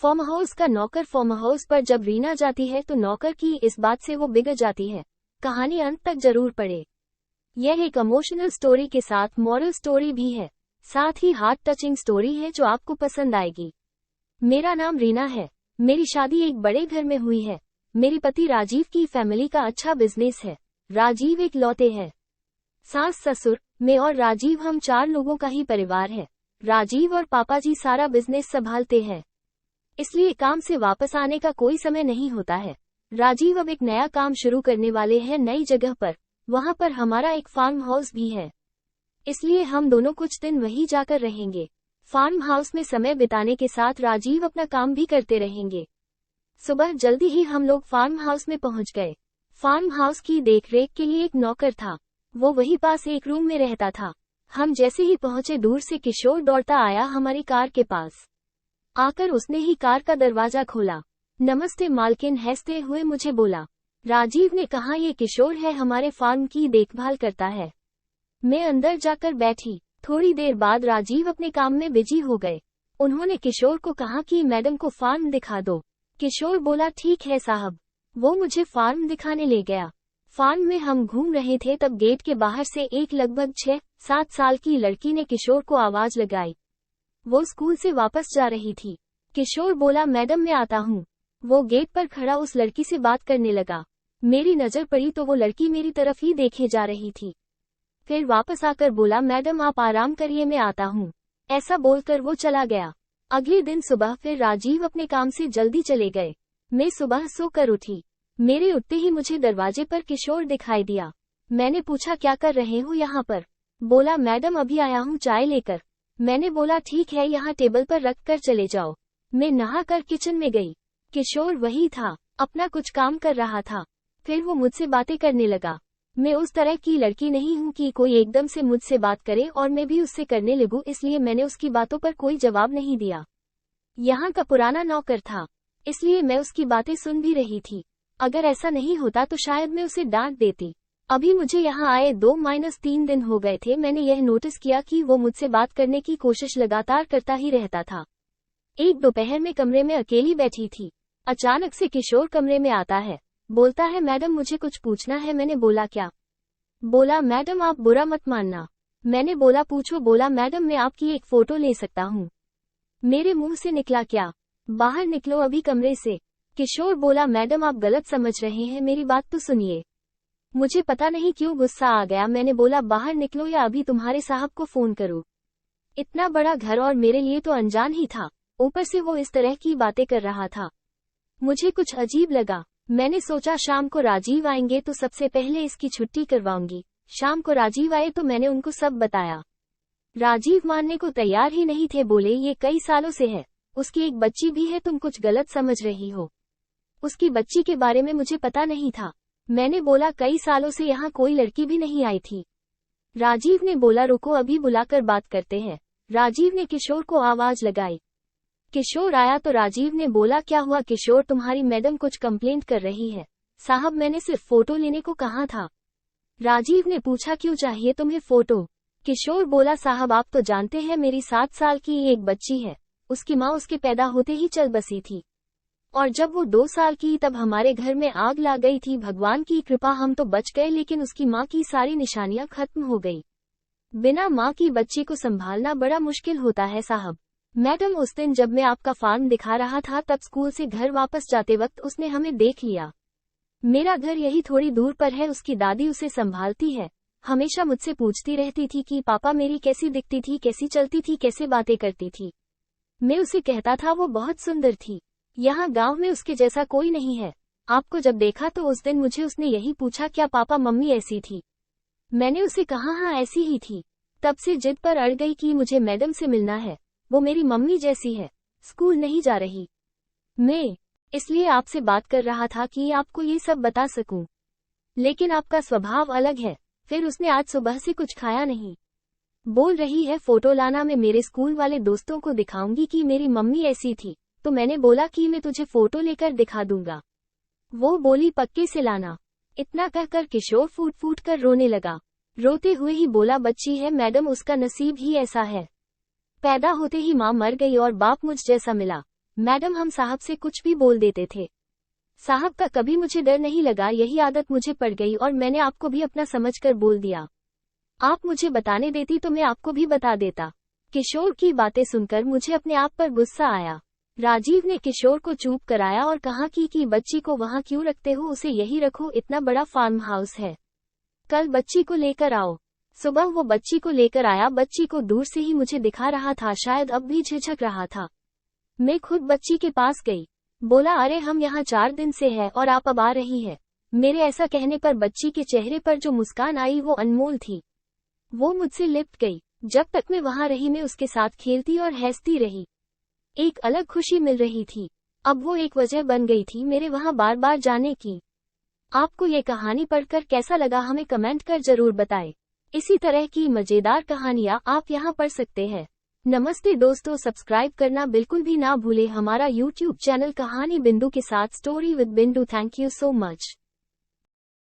Farm house का नौकर। Farm house पर जब रीना जाती है तो नौकर की इस बात से वो बिगड़ जाती है। कहानी अंत तक जरूर पढ़े। यह एक इमोशनल स्टोरी के साथ मॉरल स्टोरी भी है, साथ ही हार्ट टचिंग स्टोरी है जो आपको पसंद आएगी। मेरा नाम रीना है। मेरी शादी एक बड़े घर में हुई है। मेरे पति राजीव की फैमिली का अच्छा बिजनेस है। राजीव एक लौते हैं। सास ससुर, मैं और राजीव, हम 4 लोगों का ही परिवार है। राजीव और पापा जी सारा बिजनेस संभालते हैं, इसलिए काम से वापस आने का कोई समय नहीं होता है। राजीव अब एक नया काम शुरू करने वाले हैं नई जगह पर। वहां पर हमारा एक फार्म हाउस भी है, इसलिए हम दोनों कुछ दिन वहीं जाकर रहेंगे। फार्म हाउस में समय बिताने के साथ राजीव अपना काम भी करते रहेंगे। सुबह जल्दी ही हम लोग फार्म हाउस में पहुंच गए। फार्म हाउस की देखरेख के लिए एक नौकर था, वो वहीं पास एक रूम में रहता था। हम जैसे ही पहुंचे दूर से किशोर दौड़ता आया हमारी कार के पास। आकर उसने ही कार का दरवाजा खोला। नमस्ते मालकिन, हंसते हुए मुझे बोला। राजीव ने कहा, ये किशोर है, हमारे फार्म की देखभाल करता है। मैं अंदर जाकर बैठी। थोड़ी देर बाद राजीव अपने काम में बिजी हो गए। उन्होंने किशोर को कहा कि मैडम को फार्म दिखा दो। किशोर बोला, ठीक है साहब। वो मुझे फार्म दिखाने ले गया। फार्म में हम घूम रहे थे तब गेट के बाहर से एक लगभग 6-7 साल की लड़की ने किशोर को आवाज लगाई। वो स्कूल से वापस जा रही थी। किशोर बोला, मैडम मैं आता हूँ। वो गेट पर खड़ा उस लड़की से बात करने लगा। मेरी नजर पड़ी तो वो लड़की मेरी तरफ ही देखे जा रही थी। फिर वापस आकर बोला, मैडम आप आराम करिए, मैं आता हूँ। ऐसा बोलकर वो चला गया। अगले दिन सुबह फिर राजीव अपने काम से जल्दी चले गए। मैं सुबह सोकर उठी। मेरे उठते ही मुझे दरवाजे पर किशोर दिखाई दिया। मैंने पूछा, क्या कर रहे हो यहाँ पर? बोला, मैडम अभी आया हूँ चाय लेकर। मैंने बोला, ठीक है, यहाँ टेबल पर रख कर चले जाओ। मैं नहाकर किचन में गई। किशोर वही था, अपना कुछ काम कर रहा था। फिर वो मुझसे बातें करने लगा। मैं उस तरह की लड़की नहीं हूँ कि कोई एकदम से मुझसे बात करे और मैं भी उससे करने लगूं, इसलिए मैंने उसकी बातों पर कोई जवाब नहीं दिया। यहाँ का पुराना नौकर था, इसलिए मैं उसकी बातें सुन भी रही थी। अगर ऐसा नहीं होता तो शायद मैं उसे डांट देती। अभी मुझे यहाँ आए 2-3 दिन हो गए थे। मैंने यह नोटिस किया कि वो मुझसे बात करने की कोशिश लगातार करता ही रहता था। एक दोपहर में कमरे में अकेली बैठी थी। अचानक से किशोर कमरे में आता है। बोलता है, मैडम मुझे कुछ पूछना है। मैंने बोला, क्या? बोला, मैडम आप बुरा मत मानना। मैंने बोला, पूछो। बोला, मैडम मैं आपकी एक फोटो ले सकता हूँ। मेरे मुंह से निकला, क्या? बाहर निकलो अभी कमरे से। किशोर बोला, मैडम आप गलत समझ रहे हैं, मेरी बात तो सुनिए। मुझे पता नहीं क्यों गुस्सा आ गया। मैंने बोला, बाहर निकलो या अभी तुम्हारे साहब को फोन करूं। इतना बड़ा घर और मेरे लिए तो अनजान ही था, ऊपर से वो इस तरह की बातें कर रहा था। मुझे कुछ अजीब लगा। मैंने सोचा शाम को राजीव आएंगे तो सबसे पहले इसकी छुट्टी करवाऊंगी। शाम को राजीव आए तो मैंने उनको सब बताया। राजीव मानने को तैयार ही नहीं थे। बोले, ये कई सालों से है, उसकी एक बच्ची भी है, तुम कुछ गलत समझ रही हो। उसकी बच्ची के बारे में मुझे पता नहीं था। मैंने बोला, कई सालों से यहाँ कोई लड़की भी नहीं आई थी। राजीव ने बोला, रुको अभी बुलाकर बात करते हैं। राजीव ने किशोर को आवाज लगाई। किशोर आया तो राजीव ने बोला, क्या हुआ किशोर, तुम्हारी मैडम कुछ कंप्लेंट कर रही है। साहब मैंने सिर्फ फोटो लेने को कहा था। राजीव ने पूछा, क्यों चाहिए तुम्हें फोटो? किशोर बोला, साहब आप तो जानते हैं मेरी 7 साल की एक बच्ची है। उसकी माँ उसके पैदा होते ही चल बसी थी, और जब वो 2 साल की तब हमारे घर में आग लग गई थी। भगवान की कृपा हम तो बच गए, लेकिन उसकी माँ की सारी निशानियां खत्म हो गई। बिना माँ की बच्ची को संभालना बड़ा मुश्किल होता है साहब। मैडम उस दिन जब मैं आपका फार्म दिखा रहा था तब स्कूल से घर वापस जाते वक्त उसने हमें देख लिया। मेरा घर यही थोड़ी दूर पर है। उसकी दादी उसे संभालती है। हमेशा मुझसे पूछती रहती थी कि पापा मेरी कैसी दिखती थी, कैसी चलती थी, कैसे बातें करती थी। मैं उसे कहता था वो बहुत सुंदर थी। यहाँ गांव में उसके जैसा कोई नहीं है। आपको जब देखा तो उस दिन मुझे उसने यही पूछा, क्या पापा मम्मी ऐसी थी? मैंने उसे कहा, हाँ ऐसी ही थी। तब से जिद पर अड़ गई कि मुझे मैडम से मिलना है, वो मेरी मम्मी जैसी है। स्कूल नहीं जा रही मैं, इसलिए आपसे बात कर रहा था कि आपको ये सब बता सकूं। लेकिन आपका स्वभाव अलग है। फिर उसने आज सुबह से कुछ खाया नहीं। बोल रही है, फोटो लाना, मैं मेरे स्कूल वाले दोस्तों को दिखाऊंगी कि मेरी मम्मी ऐसी थी। तो मैंने बोला कि मैं तुझे फोटो लेकर दिखा दूंगा। वो बोली, पक्के से लाना। इतना कहकर किशोर फूट फूट कर रोने लगा। रोते हुए ही बोला, बच्ची है मैडम, उसका नसीब ही ऐसा है। पैदा होते ही माँ मर गई और बाप मुझ जैसा मिला। मैडम हम साहब से कुछ भी बोल देते थे। साहब का कभी मुझे डर नहीं लगा, यही आदत मुझे पड़ गई और मैंने आपको भी अपना समझकर बोल दिया। आप मुझे बताने देती तो मैं आपको भी बता देता। किशोर की बातें सुनकर मुझे अपने आप पर गुस्सा आया। राजीव ने किशोर को चुप कराया और कहा कि बच्ची को वहाँ क्यों रखते हो, उसे यही रखो, इतना बड़ा फार्म हाउस है, कल बच्ची को लेकर आओ। सुबह वो बच्ची को लेकर आया। बच्ची को दूर से ही मुझे दिखा रहा था, शायद अब भी झिझक रहा था। मैं खुद बच्ची के पास गई, बोला अरे हम यहाँ 4 दिन से हैं और आप अब आ रही है। मेरे ऐसा कहने पर बच्ची के चेहरे पर जो मुस्कान आई वो अनमोल थी। वो मुझसे लिपट गई। जब तक मैं वहाँ रही मैं उसके साथ खेलती और हंसती रही। एक अलग खुशी मिल रही थी। अब वो एक वजह बन गई थी मेरे वहाँ बार बार जाने की। आपको ये कहानी पढ़कर कैसा लगा हमें कमेंट कर जरूर बताएं। इसी तरह की मजेदार कहानियाँ आप यहाँ पढ़ सकते हैं। नमस्ते दोस्तों, सब्सक्राइब करना बिल्कुल भी ना भूले हमारा YouTube चैनल कहानी बिंदु के साथ, स्टोरी विद बिंदु। Thank you so much.